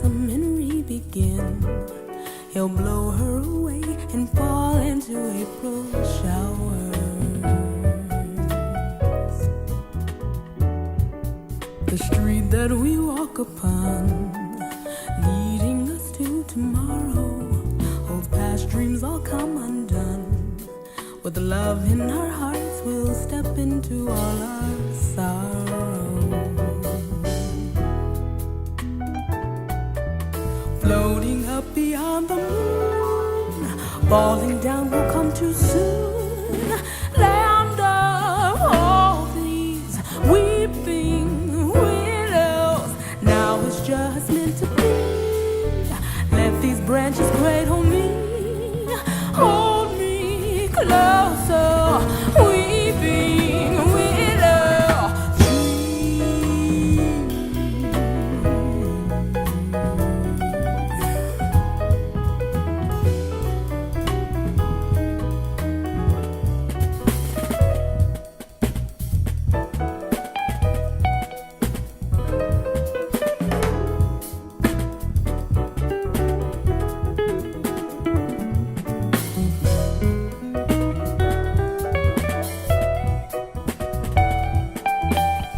blossom and re-begin. He'll blow her away and fall into April showers. The street that we walk upon, leading us to tomorrow, holds past dreams all come undone. With the love in our hearts, we'll step into all our sorrow. Floating up beyond the moon, falling down will come too soon. Land of all these weeping willows, now it's just meant to be. Let these branches cradle me, hold me closer, weeping willow tree.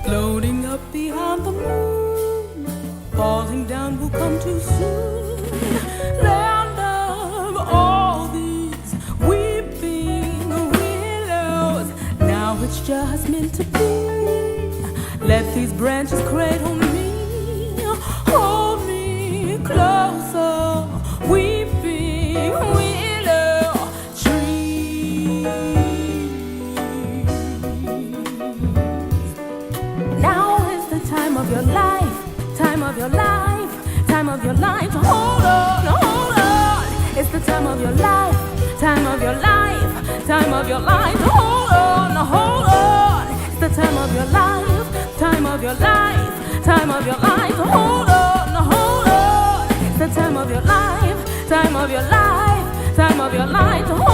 Floating up beyond the moon, falling down will come too soon. Land of all these weeping willows, now it's just meant to be. Let these branches cradle me, hold me closer, weeping willow tree. Now is the time of your life, time of your life, time of your life to hold on, hold on. It's the time of your life, time of your life, time of your life to hold on, hold on. It's the time of your life, time of your life, time of your life to hold on, hold on. It's the time of your life, time of your life, time of your life to hold on.